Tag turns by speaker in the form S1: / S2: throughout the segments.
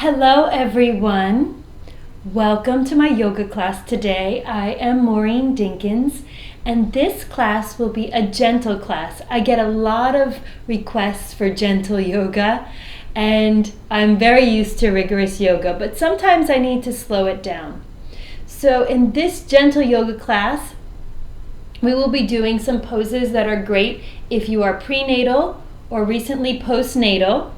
S1: Hello everyone. Welcome to my yoga class today. I am Maureen Dinkins and this class will be a gentle class. I get a lot of requests for gentle yoga and I'm very used to rigorous yoga, but sometimes I need to slow it down. So in this gentle yoga class, we will be doing some poses that are great if you are prenatal or recently postnatal.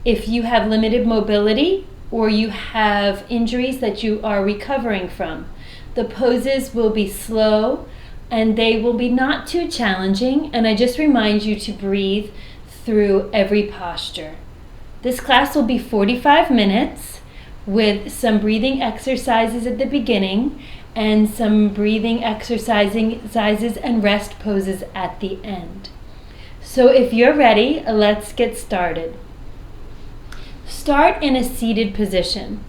S1: If you have limited mobility or you have injuries that you are recovering from. The poses will be slow and they will be not too challenging, and I just remind you to breathe through every posture. This class will be 45 minutes with some breathing exercises at the beginning and some breathing exercises and rest poses at the end. So if you're ready, let's get started. Start in a seated position.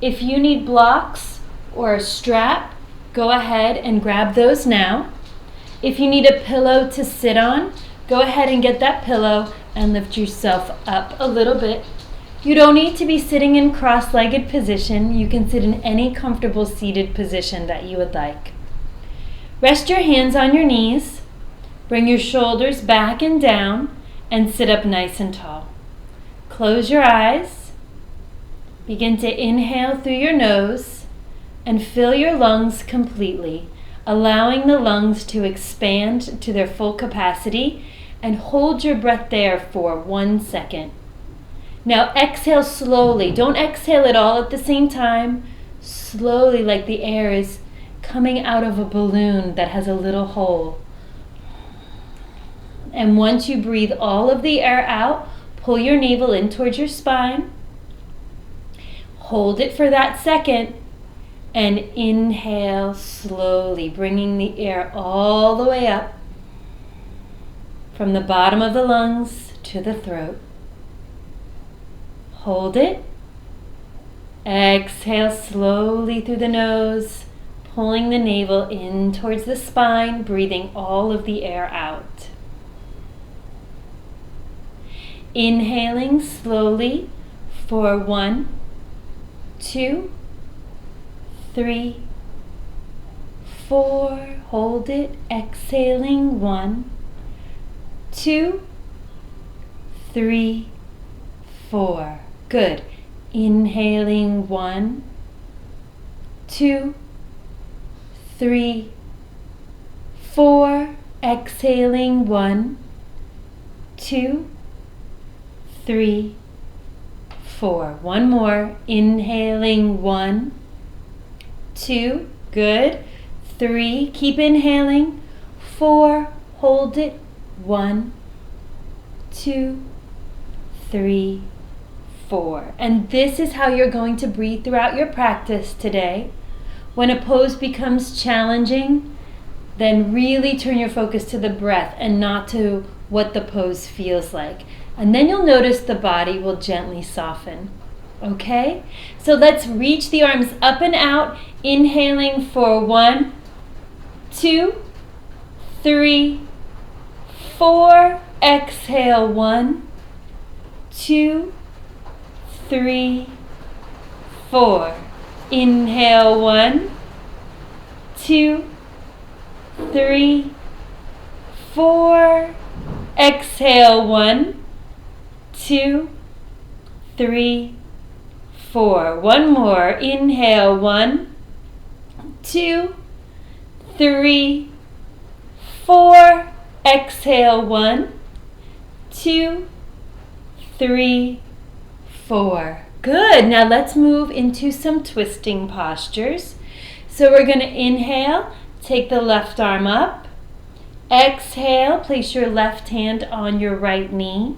S1: If you need blocks or a strap, go ahead and grab those now. If you need a pillow to sit on, go ahead and get that pillow and lift yourself up a little bit. You don't need to be sitting in cross-legged position. You can sit in any comfortable seated position that you would like. Rest your hands on your knees. Bring your shoulders back and down and sit up nice and tall. Close your eyes. Begin to inhale through your nose and fill your lungs completely, allowing the lungs to expand to their full capacity, and hold your breath there for 1 second. Now exhale slowly. Don't exhale it all at the same time. Slowly, like the air is coming out of a balloon that has a little hole. And once you breathe all of the air out, pull your navel in towards your spine. Hold it for that second and inhale slowly, bringing the air all the way up from the bottom of the lungs to the throat. Hold it. Exhale slowly through the nose, pulling the navel in towards the spine, breathing all of the air out. Inhaling slowly for 1, 2, 3, 4. Hold it. Exhaling 1, 2, 3, 4. Good. Inhaling 1, 2, 3, 4. Exhaling 1, 2, 3, 4. One more. Inhaling 1, 2. Good. 3. Keep inhaling. 4. Hold it. 1, 2, 3, 4. And this is how you're going to breathe throughout your practice today. When a pose becomes challenging, then really turn your focus to the breath and not to what the pose feels like. And then you'll notice the body will gently soften. Okay? So let's reach the arms up and out, inhaling for 1, 2, 3, 4. Exhale 1, 2, 3, 4. Inhale 1, 2, 3, 4. Exhale 1, 2, 3, 4. One more. Inhale 1, 2, 3, 4. Exhale 1, 2, 3, 4. Good. Now let's move into some twisting postures. So we're going to inhale, take the left arm up. Exhale, place your left hand on your right knee.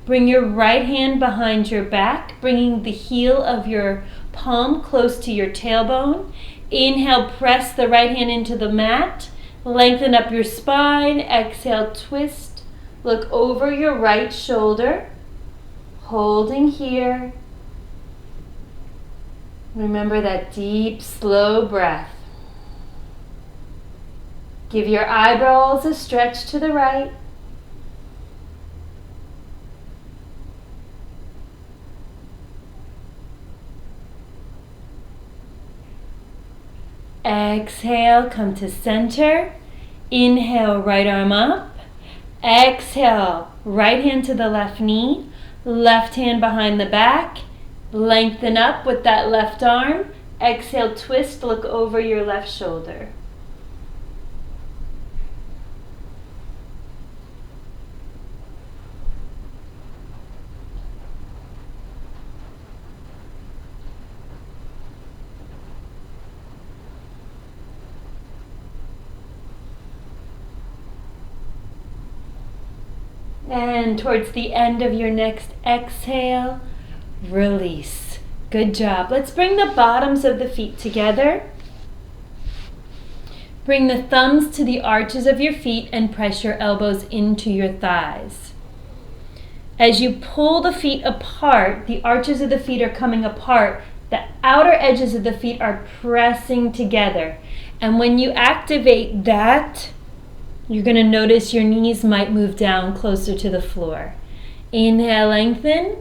S1: Bring your right hand behind your back, bringing the heel of your palm close to your tailbone. Inhale, press the right hand into the mat. Lengthen up your spine. Exhale, twist. Look over your right shoulder. Holding here. Remember that deep, slow breath. Give your eyeballs a stretch to the right. Exhale, come to center. Inhale, right arm up. Exhale, right hand to the left knee. Left hand behind the back. Lengthen up with that left arm. Exhale, twist, look over your left shoulder. And towards the end of your next exhale, release. Good job. Let's bring the bottoms of the feet together. Bring the thumbs to the arches of your feet and press your elbows into your thighs. As you pull the feet apart, the arches of the feet are coming apart. The outer edges of the feet are pressing together. And when you activate that, you're going to notice your knees might move down closer to the floor. Inhale, lengthen.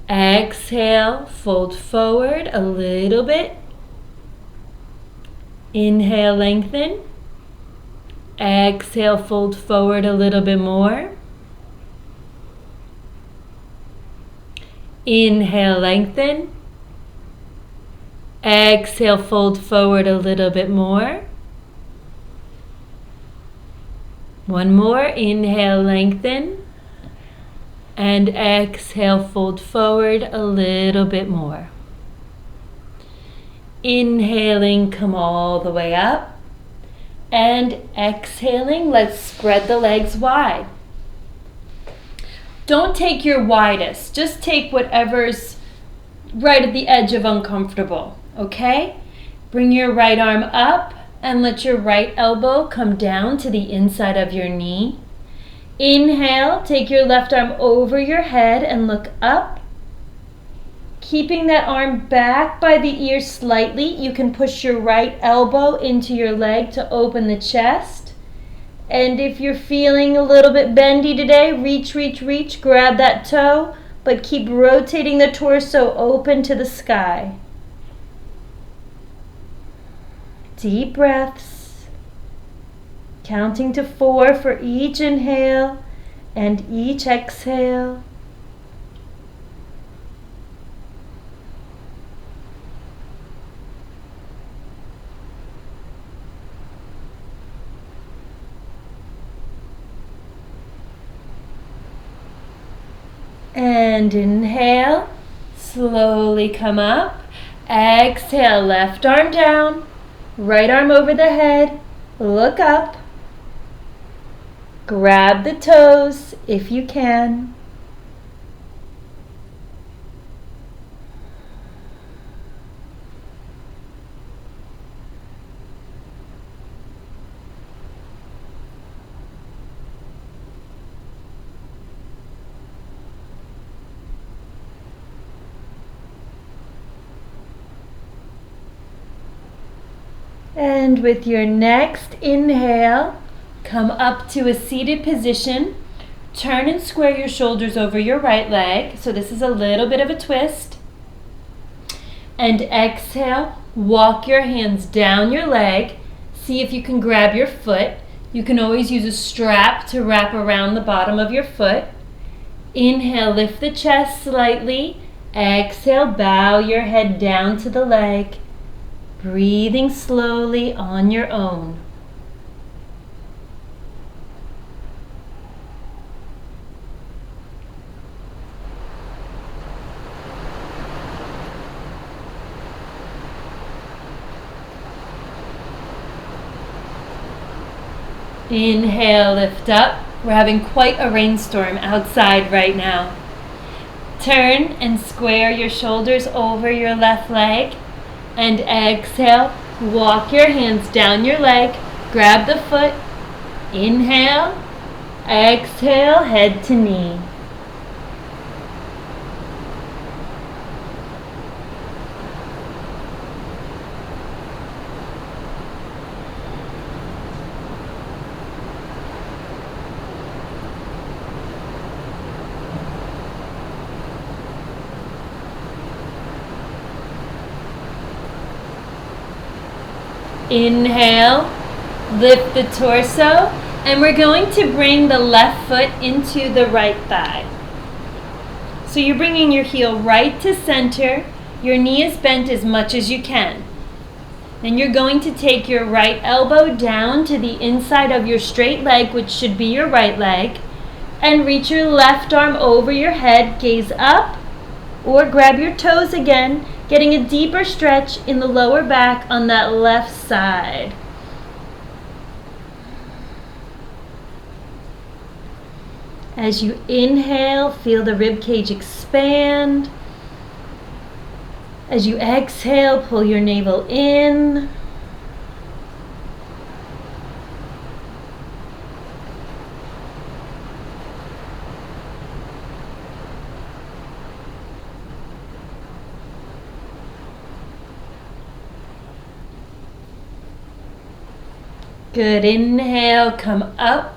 S1: Exhale, fold forward a little bit. Inhale, lengthen. Exhale, fold forward a little bit more. Inhale, lengthen. Exhale, fold forward a little bit more. One more. Inhale, lengthen. And exhale, fold forward a little bit more. Inhaling, come all the way up. And exhaling, let's spread the legs wide. Don't take your widest. Just take whatever's right at the edge of uncomfortable, okay? Bring your right arm up and let your right elbow come down to the inside of your knee. Inhale, take your left arm over your head and look up. Keeping that arm back by the ear slightly, you can push your right elbow into your leg to open the chest. And if you're feeling a little bit bendy today, reach, reach, reach, grab that toe, but keep rotating the torso open to the sky. Deep breaths, counting to 4 for each inhale and each exhale. And inhale, slowly come up. Exhale, left arm down, right arm over the head, look up. Grab the toes if you can. And with your next inhale, come up to a seated position. Turn and square your shoulders over your right leg. So this is a little bit of a twist. And exhale, walk your hands down your leg. See if you can grab your foot. You can always use a strap to wrap around the bottom of your foot. Inhale, lift the chest slightly. Exhale, bow your head down to the leg. Breathing slowly on your own. Inhale, lift up. We're having quite a rainstorm outside right now. Turn and square your shoulders over your left leg. And exhale, walk your hands down your leg, grab the foot, inhale, exhale, head to knee. Inhale, lift the torso, and we're going to bring the left foot into the right thigh. So you're bringing your heel right to center, your knee is bent as much as you can. Then you're going to take your right elbow down to the inside of your straight leg, which should be your right leg, and reach your left arm over your head, gaze up, or grab your toes again, getting a deeper stretch in the lower back on that left side. As you inhale, feel the rib cage expand. As you exhale, pull your navel in. Good. Inhale, come up.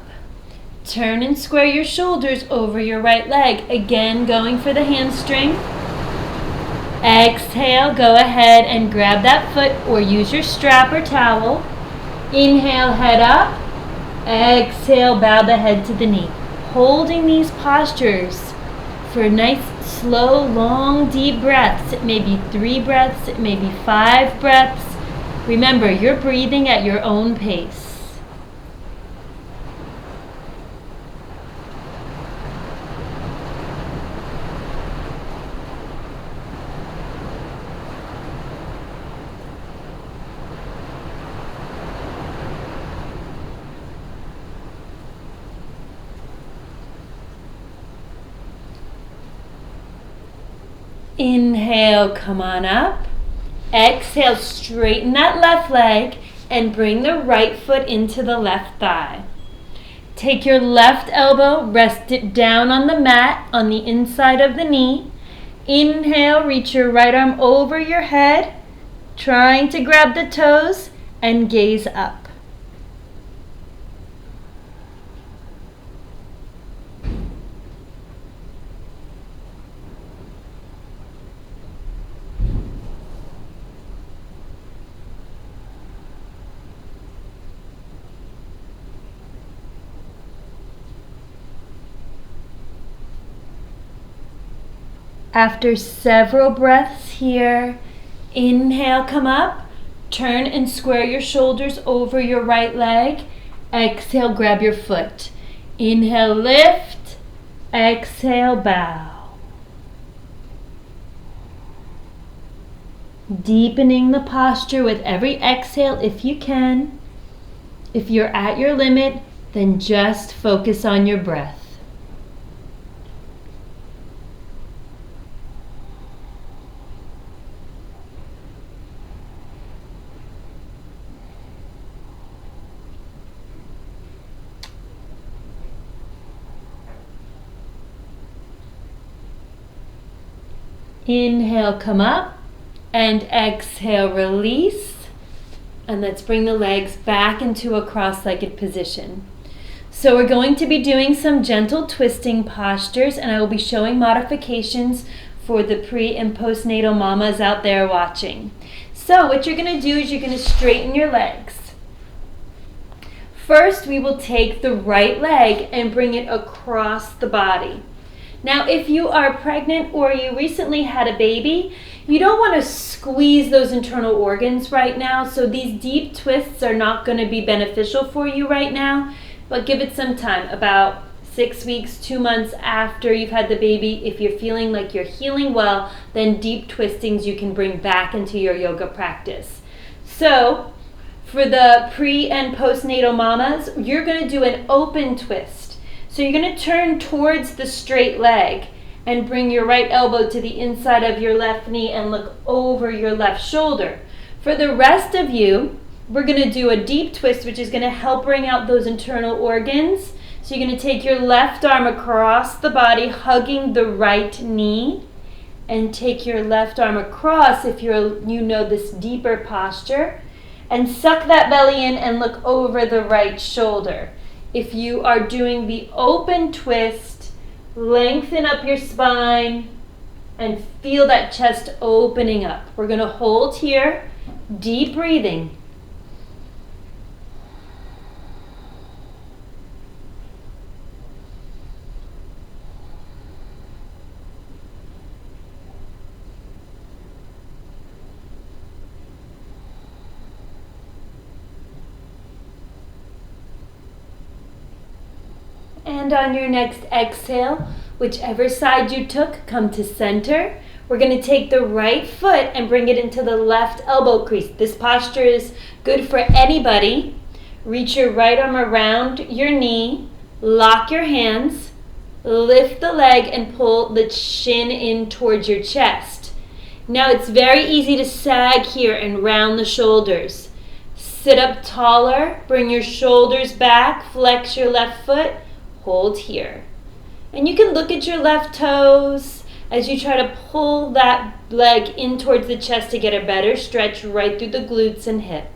S1: Turn and square your shoulders over your right leg. Again, going for the hamstring. Exhale, go ahead and grab that foot or use your strap or towel. Inhale, head up. Exhale, bow the head to the knee. Holding these postures for nice, slow, long, deep breaths. It may be 3 breaths, it may be 5 breaths. Remember, you're breathing at your own pace. Inhale, come on up. Exhale, straighten that left leg and bring the right foot into the left thigh. Take your left elbow, rest it down on the mat on the inside of the knee. Inhale, reach your right arm over your head, trying to grab the toes and gaze up. After several breaths here, inhale, come up, turn and square your shoulders over your right leg. Exhale, grab your foot. Inhale, lift. Exhale, bow. Deepening the posture with every exhale if you can. If you're at your limit, then just focus on your breath. Inhale, come up, and exhale, release. And let's bring the legs back into a cross-legged position. So we're going to be doing some gentle twisting postures, and I will be showing modifications for the pre- and postnatal mamas out there watching. So what you're going to do is you're going to straighten your legs. First, we will take the right leg and bring it across the body. Now, if you are pregnant or you recently had a baby, you don't want to squeeze those internal organs right now, so these deep twists are not going to be beneficial for you right now, but give it some time, about 6 weeks, 2 months after you've had the baby. If you're feeling like you're healing well, then deep twistings you can bring back into your yoga practice. So, for the pre- and postnatal mamas, you're going to do an open twist. So you're going to turn towards the straight leg and bring your right elbow to the inside of your left knee and look over your left shoulder. For the rest of you, we're going to do a deep twist, which is going to help bring out those internal organs. So you're going to take your left arm across the body, hugging the right knee, and take your left arm across if you know this deeper posture, and suck that belly in and look over the right shoulder. If you are doing the open twist, lengthen up your spine and feel that chest opening up. We're going to hold here, deep breathing. And on your next exhale, whichever side you took, come to center. We're going to take the right foot and bring it into the left elbow crease. This posture is good for anybody. Reach your right arm around your knee, lock your hands, lift the leg and pull the shin in towards your chest. Now it's very easy to sag here and round the shoulders. Sit up taller, bring your shoulders back, flex your left foot, hold here. And you can look at your left toes as you try to pull that leg in towards the chest to get a better stretch right through the glutes and hip.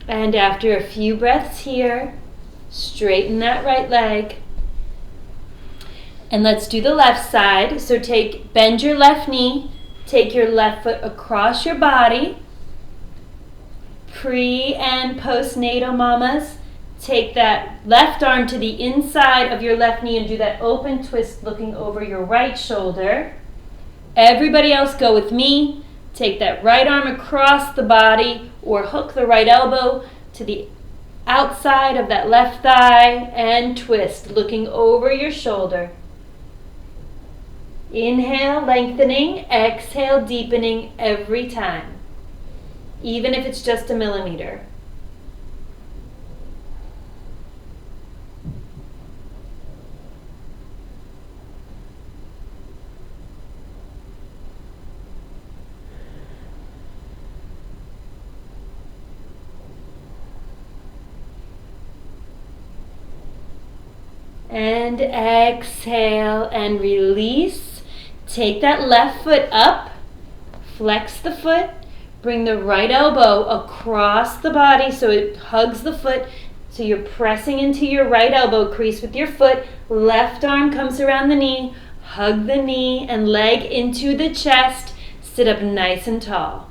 S1: And after a few breaths here, straighten that right leg. And let's do the left side. So bend your left knee, take your left foot across your body. Pre and postnatal mamas, take that left arm to the inside of your left knee and do that open twist looking over your right shoulder. Everybody else go with me. Take that right arm across the body or hook the right elbow to the outside of that left thigh and twist looking over your shoulder. Inhale, lengthening. Exhale, deepening every time, even if it's just a millimeter. And exhale and release. Take that left foot up, flex the foot, bring the right elbow across the body so it hugs the foot. So you're pressing into your right elbow crease with your foot. Left arm comes around the knee, hug the knee and leg into the chest. Sit up nice and tall.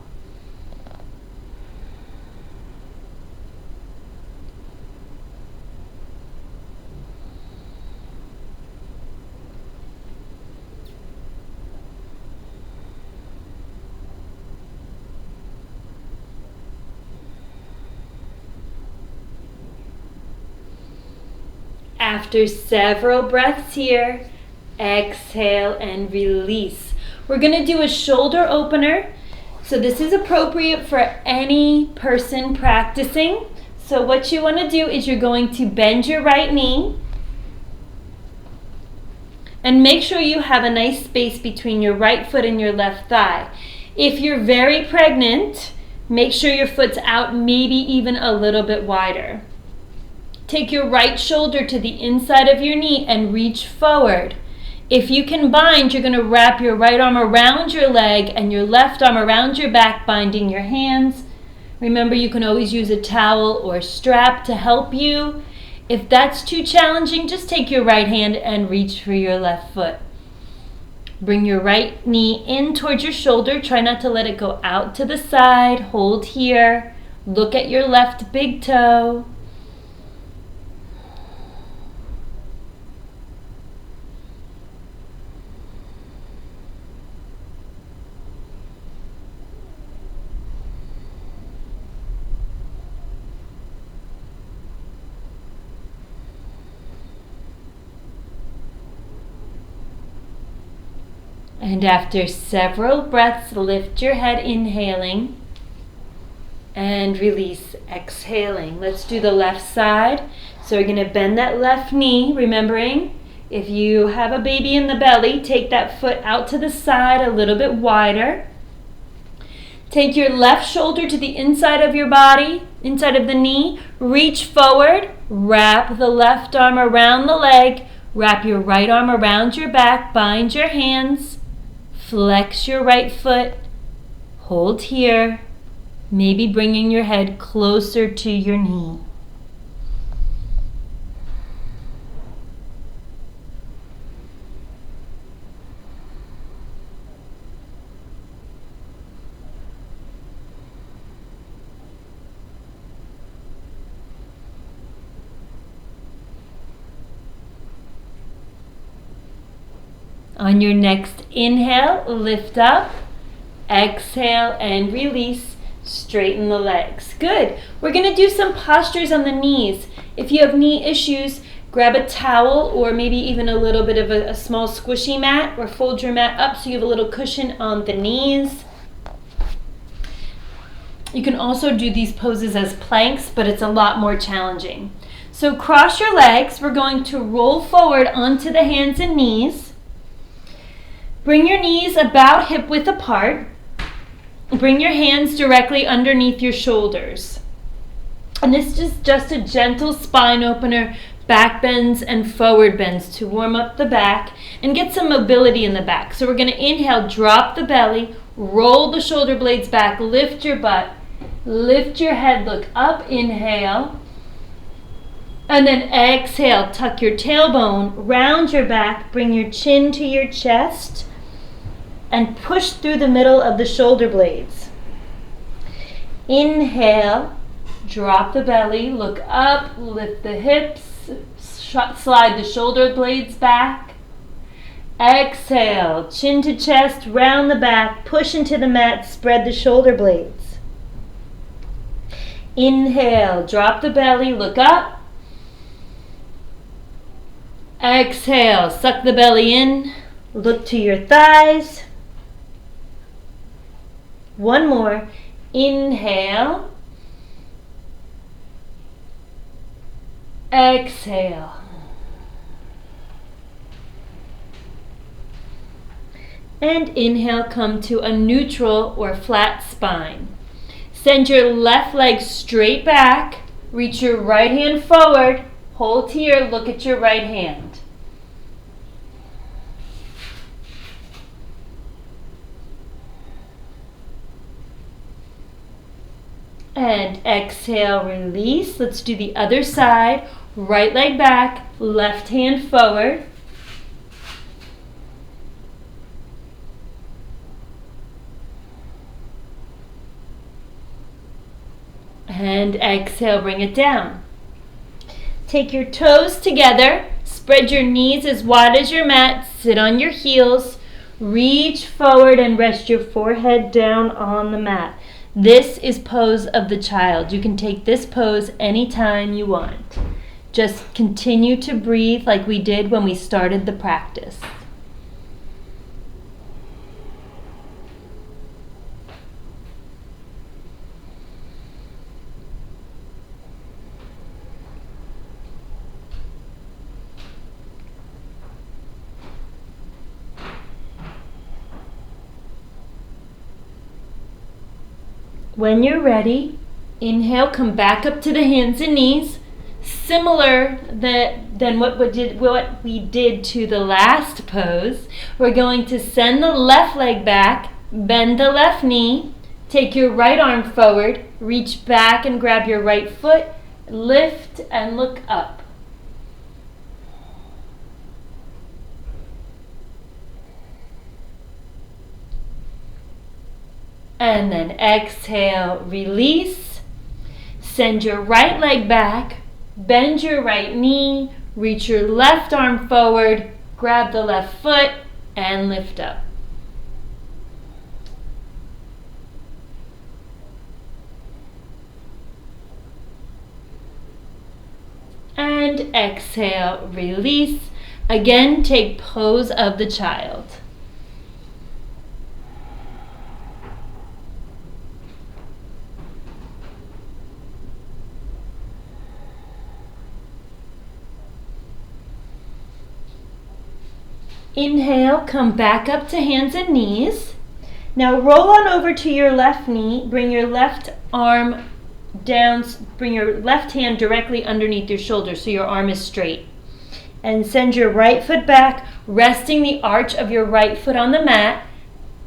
S1: After several breaths here, exhale and release. We're going to do a shoulder opener. So this is appropriate for any person practicing. So what you want to do is you're going to bend your right knee and make sure you have a nice space between your right foot and your left thigh. If you're very pregnant, make sure your foot's out maybe even a little bit wider. Take your right shoulder to the inside of your knee and reach forward. If you can bind, you're going to wrap your right arm around your leg and your left arm around your back, binding your hands. Remember, you can always use a towel or strap to help you. If that's too challenging, just take your right hand and reach for your left foot. Bring your right knee in towards your shoulder. Try not to let it go out to the side. Hold here. Look at your left big toe. And after several breaths, lift your head, inhaling, and release, exhaling. Let's do the left side. So we're going to bend that left knee, remembering if you have a baby in the belly, take that foot out to the side a little bit wider. Take your left shoulder to the inside of your body, inside of the knee. Reach forward, wrap the left arm around the leg, wrap your right arm around your back, bind your hands. Flex your right foot, hold here, maybe bringing your head closer to your knee. On your next inhale, lift up. Exhale and release. Straighten the legs. Good. We're going to do some postures on the knees. If you have knee issues, grab a towel or maybe even a little bit of a small squishy mat, or fold your mat up so you have a little cushion on the knees. You can also do these poses as planks, but it's a lot more challenging. So cross your legs. We're going to roll forward onto the hands and knees. Bring your knees about hip width apart. Bring your hands directly underneath your shoulders. And this is just a gentle spine opener, back bends and forward bends to warm up the back and get some mobility in the back. So we're going to inhale, drop the belly, roll the shoulder blades back, lift your butt, lift your head, look up, inhale. And then exhale, tuck your tailbone, round your back, bring your chin to your chest, and push through the middle of the shoulder blades. Inhale, drop the belly, look up, lift the hips, slide the shoulder blades back. Exhale, chin to chest, round the back, push into the mat, spread the shoulder blades. Inhale, drop the belly, look up. Exhale, suck the belly in, look to your thighs. One more. Inhale. Exhale. And inhale, come to a neutral or flat spine. Send your left leg straight back. Reach your right hand forward. Hold here, look at your right hand. And exhale, release. Let's do the other side. Right leg back, left hand forward. And exhale, bring it down. Take your toes together, spread your knees as wide as your mat, sit on your heels, reach forward and rest your forehead down on the mat. This is pose of the child. You can take this pose anytime you want. Just continue to breathe like we did when we started the practice. When you're ready, inhale, come back up to the hands and knees. Similar than what we did to the last pose, we're going to send the left leg back, bend the left knee, take your right arm forward, reach back and grab your right foot, lift and look up. And then exhale, release. Send your right leg back, bend your right knee, reach your left arm forward, grab the left foot, and lift up. And exhale, release. Again, take pose of the child. Inhale, come back up to hands and knees. Now roll on over to your left knee, bring your left arm down, bring your left hand directly underneath your shoulder so your arm is straight. And send your right foot back, resting the arch of your right foot on the mat,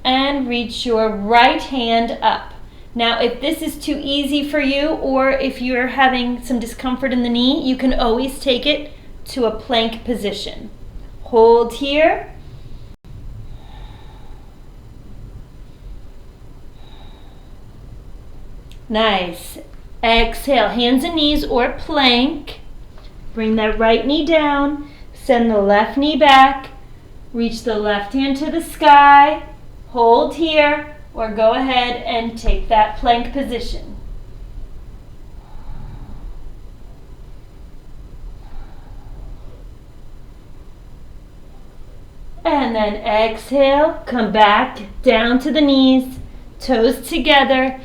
S1: and reach your right hand up. Now if this is too easy for you, or if you're having some discomfort in the knee, you can always take it to a plank position. Hold here. Nice. Exhale, hands and knees or plank. Bring that right knee down. Send the left knee back. Reach the left hand to the sky, hold here, or go ahead and take that plank position. And then exhale, come back down to the knees, toes together.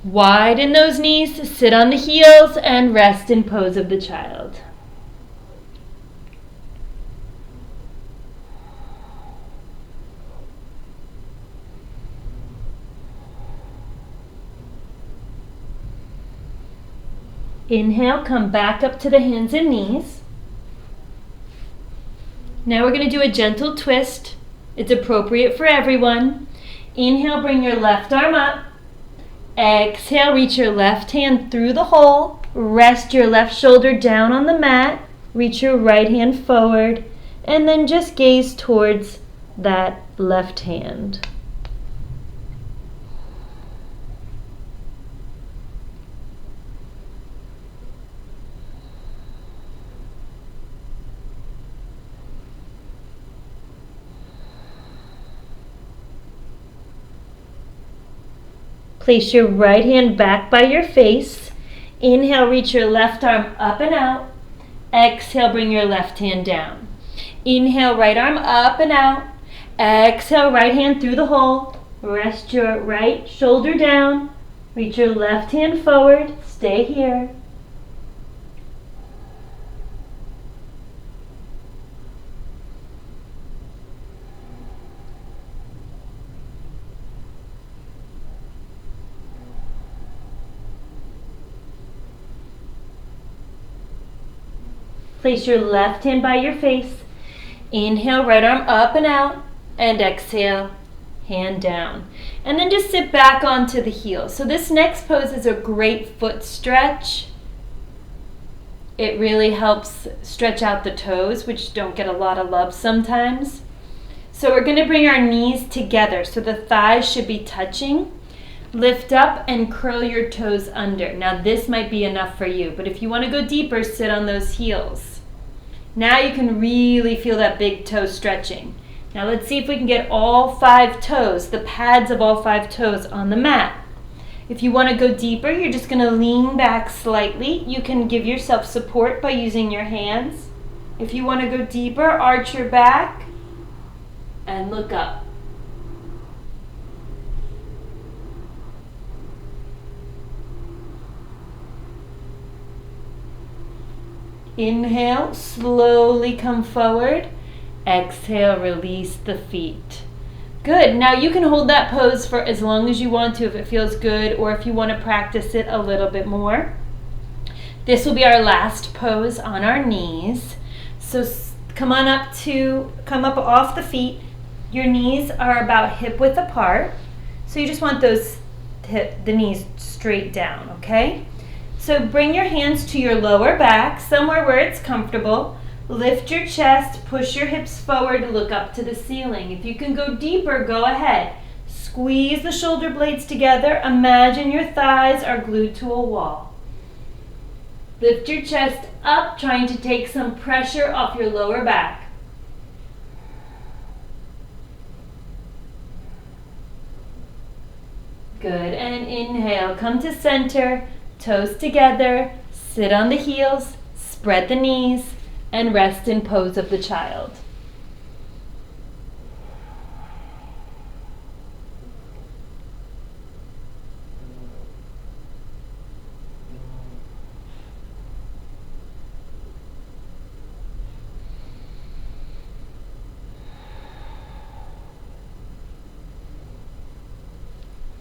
S1: Widen those knees, sit on the heels, and rest in pose of the child. Inhale, come back up to the hands and knees. Now we're going to do a gentle twist. It's appropriate for everyone. Inhale, bring your left arm up. Exhale, reach your left hand through the hole. Rest your left shoulder down on the mat. Reach your right hand forward. And then just gaze towards that left hand. Place your right hand back by your face. Inhale, reach your left arm up and out. Exhale, bring your left hand down. Inhale, right arm up and out. Exhale, right hand through the hole. Rest your right shoulder down. Reach your left hand forward. Stay here. Place your left hand by your face. Inhale, right arm up and out. And exhale, hand down. And then just sit back onto the heels. So this next pose is a great foot stretch. It really helps stretch out the toes, which don't get a lot of love sometimes. So we're going to bring our knees together. So the thighs should be touching. Lift up and curl your toes under. Now this might be enough for you, but if you want to go deeper, sit on those heels. Now you can really feel that big toe stretching. Now let's see if we can get all 5 toes, the pads of all 5 toes on the mat. If you want to go deeper, you're just going to lean back slightly. You can give yourself support by using your hands. If you want to go deeper, arch your back and look up. Inhale, slowly come forward. Exhale, release the feet. Good. Now you can hold that pose for as long as you want to if it feels good, or if you want to practice it a little bit more. This will be our last pose on our knees. So come up off the feet. Your knees are about hip width apart. So you just want the knees straight down, okay? So bring your hands to your lower back, somewhere where it's comfortable. Lift your chest, push your hips forward, look up to the ceiling. If you can go deeper, go ahead. Squeeze the shoulder blades together. Imagine your thighs are glued to a wall. Lift your chest up, trying to take some pressure off your lower back. Good, and inhale, come to center. Toes together, sit on the heels, spread the knees, and rest in pose of the child.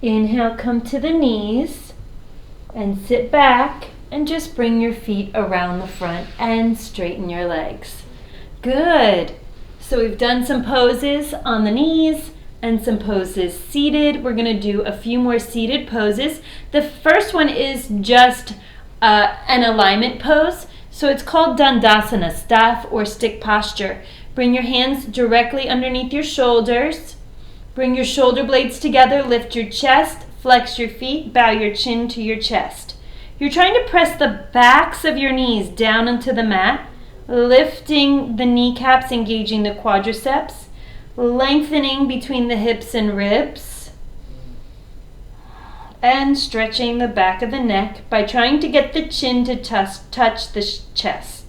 S1: Inhale, come to the knees. And sit back and just bring your feet around the front and straighten your legs. Good. So we've done some poses on the knees and some poses seated. We're going to do a few more seated poses. The first one is just an alignment pose. So it's called Dandasana Staff or stick posture. Bring your hands directly underneath your shoulders. Bring your shoulder blades together, lift your chest, flex your feet, bow your chin to your chest. You're trying to press the backs of your knees down into the mat, lifting the kneecaps, engaging the quadriceps. lengthening between the hips and ribs, and stretching the back of the neck by trying to get the chin to touch the chest.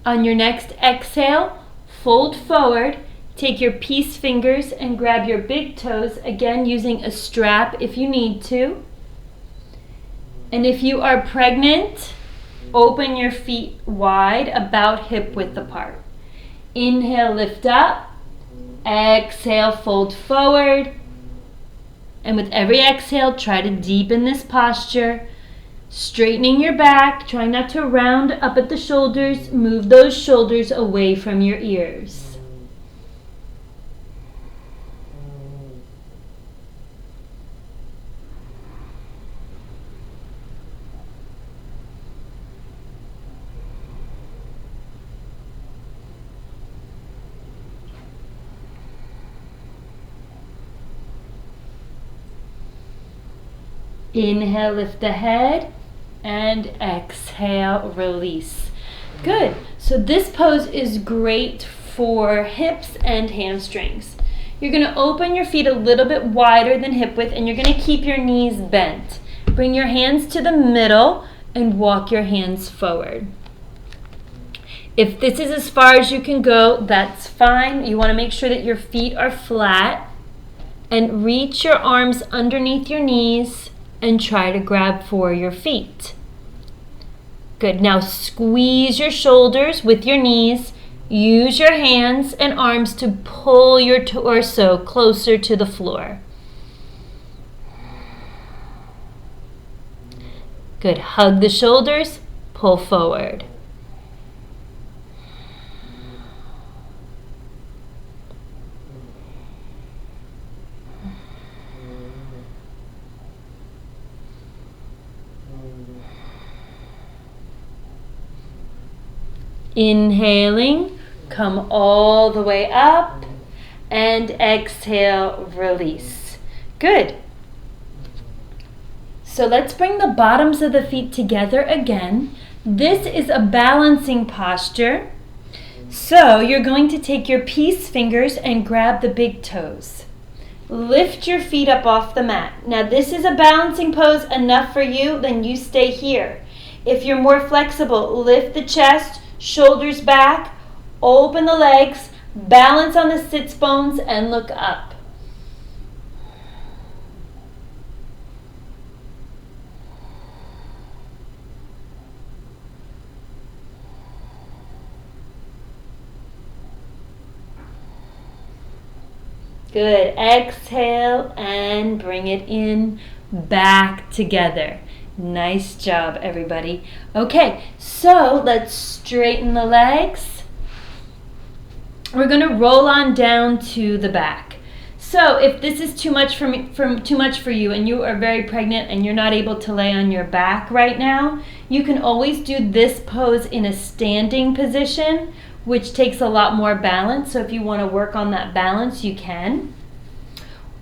S1: On your next exhale, fold forward, take your peace fingers and grab your big toes, again using a strap if you need to. And if you are pregnant, open your feet wide, about hip width apart. Inhale, lift up. Exhale, fold forward. And with every exhale, try to deepen this posture. Straightening your back, try not to round up at the shoulders. Move those shoulders away from your ears. Inhale, lift the head. And exhale, release. Good. So this pose is great for hips and hamstrings. You're going to open your feet a little bit wider than hip width, and you're going to keep your knees bent. Bring your hands to the middle and walk your hands forward. If this is as far as you can go, that's fine. You want to make sure that your feet are flat, and reach your arms underneath your knees and try to grab for your feet. Good. Now squeeze your shoulders with your knees. Use your hands and arms to pull your torso closer to the floor. Good. Hug the shoulders, pull forward. Inhaling, come all the way up, and exhale, release. Good. So let's bring the bottoms of the feet together again. This is a balancing posture. So you're going to take your peace fingers and grab the big toes. Lift your feet up off the mat. Now this is a balancing pose enough for you, then you stay here. If you're more flexible, lift the chest, shoulders back, open the legs, balance on the sits bones, and look up. Good. Exhale and bring it in, back together. Nice job, everybody. Okay, so let's straighten the legs. We're going to roll on down to the back. So if this is too much for you and you are very pregnant and you're not able to lay on your back right now, you can always do this pose in a standing position, which takes a lot more balance. So if you want to work on that balance, you can.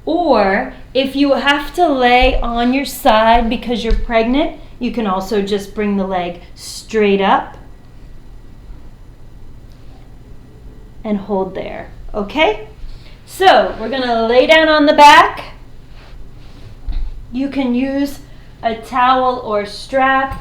S1: Or if you have to lay on your side because you're pregnant, you can also just bring the leg straight up and hold there. Okay? So we're going to lay down on the back. You can use a towel or strap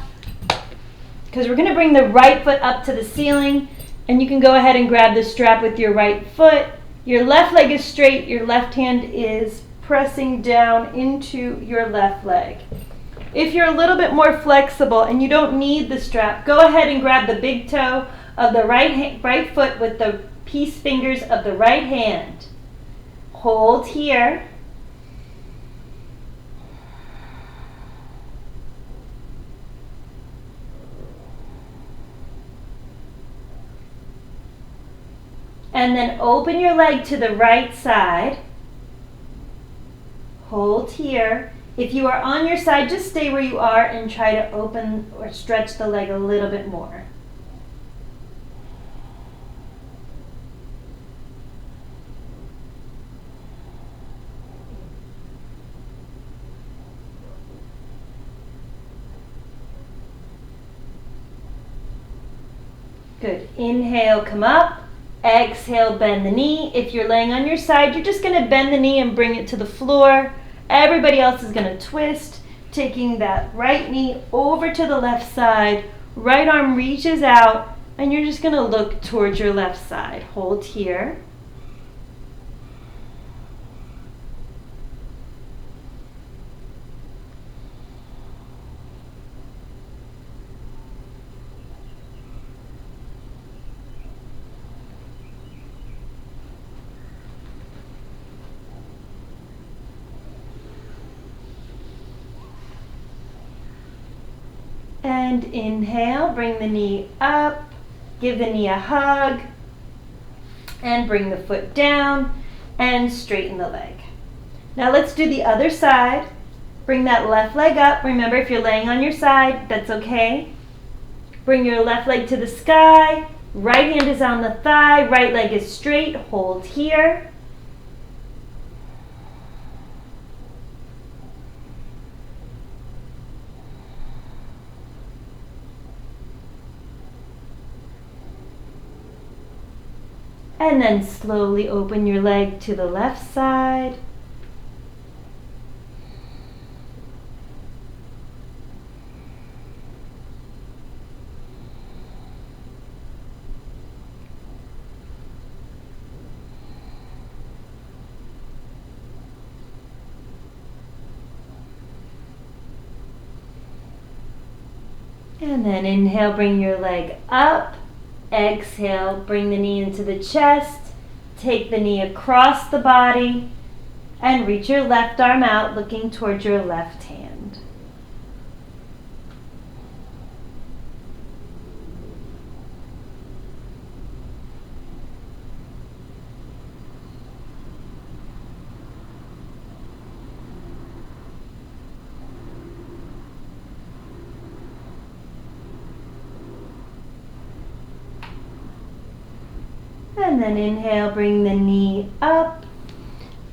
S1: because we're going to bring the right foot up to the ceiling, and you can go ahead and grab the strap with your right foot. Your left leg is straight, your left hand is pressing down into your left leg. If you're a little bit more flexible and you don't need the strap, go ahead and grab the big toe of the right foot with the peace fingers of the right hand. Hold here. And then open your leg to the right side. Hold here. If you are on your side, just stay where you are and try to open or stretch the leg a little bit more. Good. Inhale, come up. Exhale, bend the knee. If you're laying on your side, you're just going to bend the knee and bring it to the floor. Everybody else is going to twist, taking that right knee over to the left side. Right arm reaches out, and you're just going to look towards your left side. Hold here. And inhale, bring the knee up, give the knee a hug, and bring the foot down, and straighten the leg. Now let's do the other side. Bring that left leg up. Remember, if you're laying on your side, that's okay. Bring your left leg to the sky, right hand is on the thigh, right leg is straight, hold here. And then slowly open your leg to the left side. And then inhale, bring your leg up. Exhale, bring the knee into the chest. Take the knee across the body and reach your left arm out, looking towards your left hand. And then inhale, bring the knee up.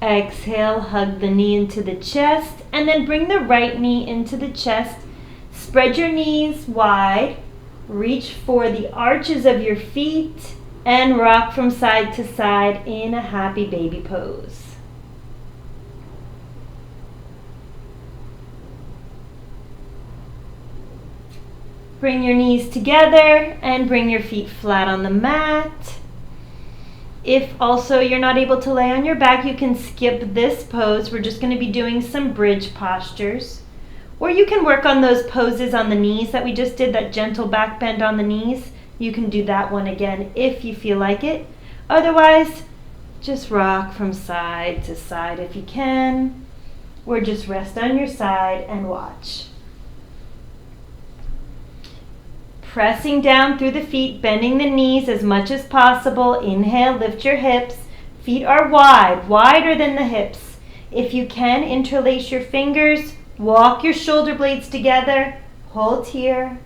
S1: Exhale, hug the knee into the chest. And then bring the right knee into the chest. Spread your knees wide. Reach for the arches of your feet. And rock from side to side in a happy baby pose. Bring your knees together and bring your feet flat on the mat. If also you're not able to lay on your back, you can skip this pose. We're just going to be doing some bridge postures. Or you can work on those poses on the knees that we just did, that gentle back bend on the knees. You can do that one again if you feel like it. Otherwise, just rock from side to side if you can. Or just rest on your side and watch. Pressing down through the feet, bending the knees as much as possible. Inhale, lift your hips. Feet are wide, wider than the hips. If you can, interlace your fingers. Walk your shoulder blades together. Hold here.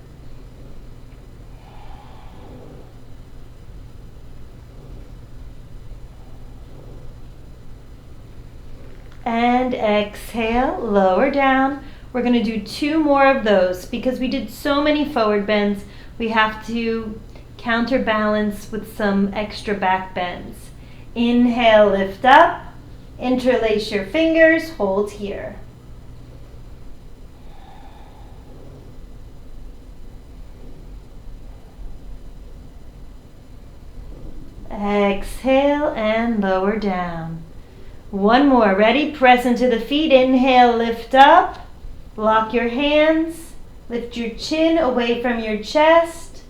S1: And exhale, lower down. We're going to do 2 more of those because we did so many forward bends. We have to counterbalance with some extra back bends. Inhale, lift up. Interlace your fingers. Hold here. Exhale and lower down. 1 more. Ready? Press into the feet. Inhale, lift up. Lock your hands. Lift your chin away from your chest.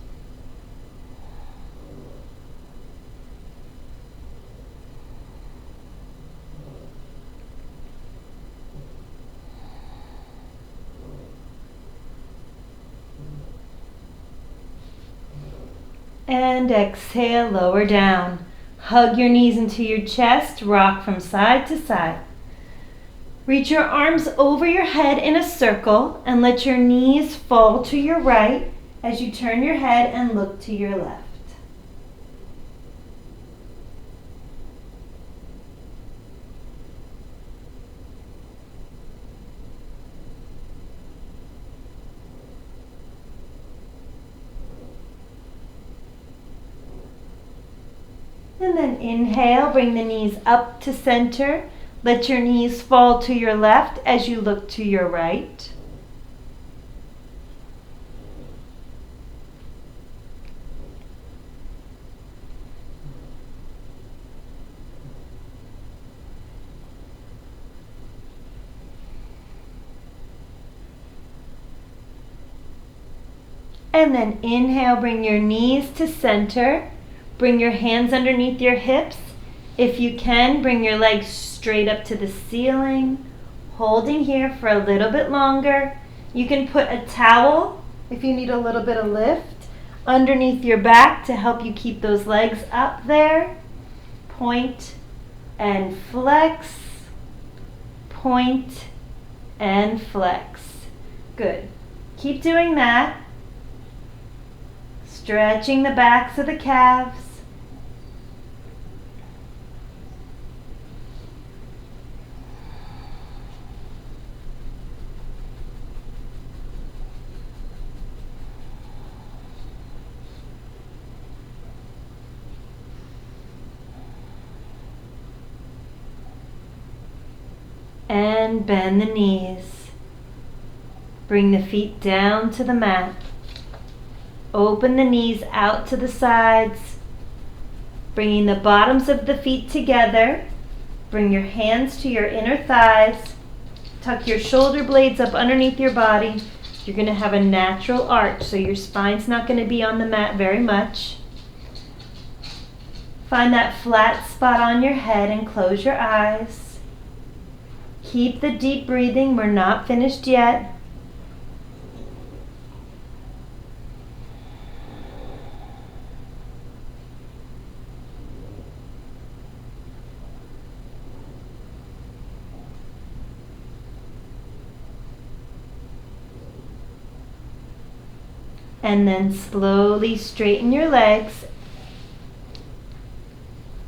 S1: And exhale, lower down. Hug your knees into your chest. Rock from side to side. Reach your arms over your head in a circle and let your knees fall to your right as you turn your head and look to your left. And then inhale, bring the knees up to center. Let your knees fall to your left as you look to your right. And then inhale, bring your knees to center. Bring your hands underneath your hips. If you can, bring your legs straight up to the ceiling. Holding here for a little bit longer. You can put a towel, if you need a little bit of lift, underneath your back to help you keep those legs up there. Point and flex. Point and flex. Good. Keep doing that. Stretching the backs of the calves. And bend the knees. Bring the feet down to the mat. Open the knees out to the sides, bringing the bottoms of the feet together. Bring your hands to your inner thighs. Tuck your shoulder blades up underneath your body. You're going to have a natural arch, so your spine's not going to be on the mat very much. Find that flat spot on your head and close your eyes. Keep the deep breathing. We're not finished yet. And then slowly straighten your legs.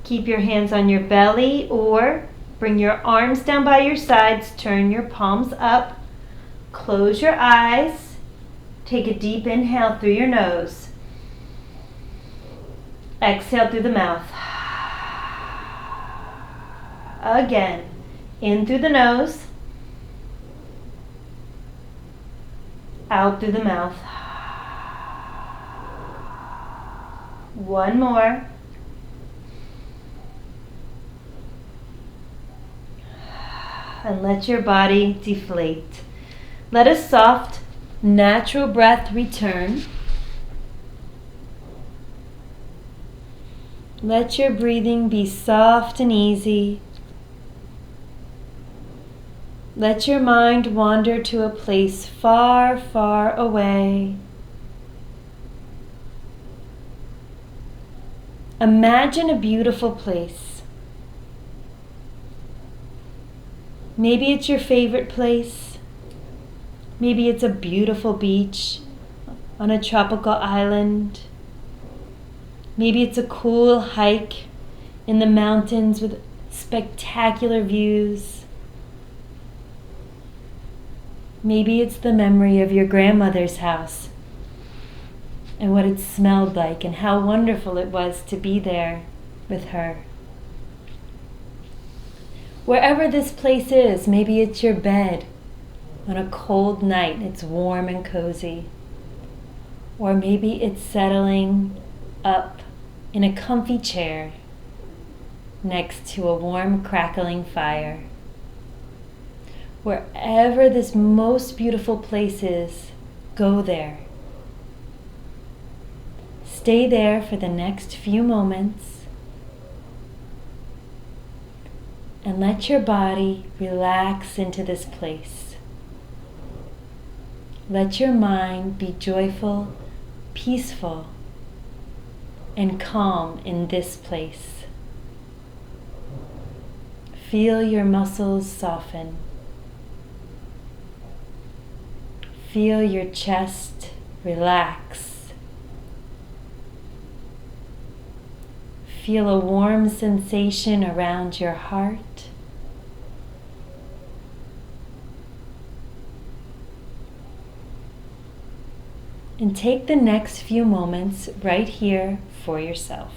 S1: Keep your hands on your belly or bring your arms down by your sides. Turn your palms up. Close your eyes. Take a deep inhale through your nose. Exhale through the mouth. Again. In through the nose. Out through the mouth. One more. And let your body deflate. Let a soft, natural breath return. Let your breathing be soft and easy. Let your mind wander to a place far, far away. Imagine a beautiful place. Maybe it's your favorite place. Maybe it's a beautiful beach on a tropical island. Maybe it's a cool hike in the mountains with spectacular views. Maybe it's the memory of your grandmother's house and what it smelled like and how wonderful it was to be there with her. Wherever this place is, maybe it's your bed on a cold night, it's warm and cozy. Or maybe it's settling up in a comfy chair next to a warm crackling fire. Wherever this most beautiful place is, go there. Stay there for the next few moments and let your body relax into this place. Let your mind be joyful, peaceful, and calm in this place. Feel your muscles soften. Feel your chest relax. Feel a warm sensation around your heart. And take the next few moments right here for yourself.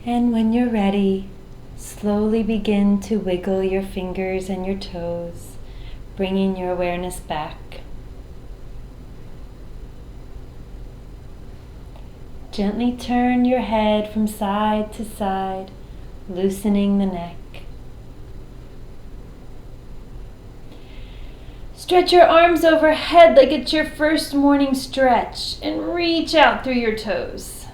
S1: And when you're ready, slowly begin to wiggle your fingers and your toes, bringing your awareness back. Gently turn your head from side to side, loosening the neck. Stretch your arms overhead like it's your first morning stretch and reach out through your toes.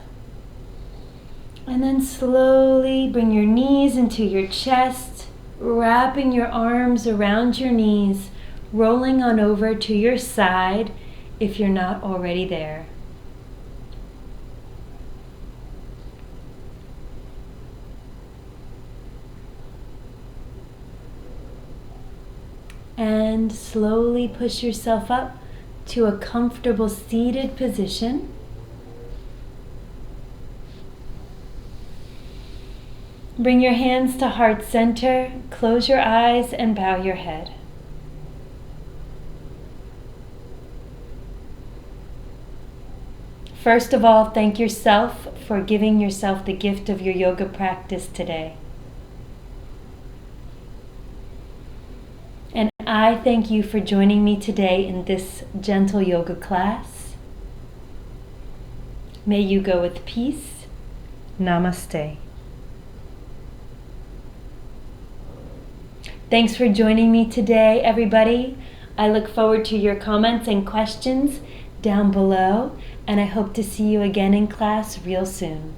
S1: And then slowly bring your knees into your chest, wrapping your arms around your knees, rolling on over to your side if you're not already there. And slowly push yourself up to a comfortable seated position. Bring your hands to heart center, close your eyes and bow your head. First of all, thank yourself for giving yourself the gift of your yoga practice today. And I thank you for joining me today in this gentle yoga class. May you go with peace. Namaste. Thanks for joining me today, everybody. I look forward to your comments and questions down below, and I hope to see you again in class real soon.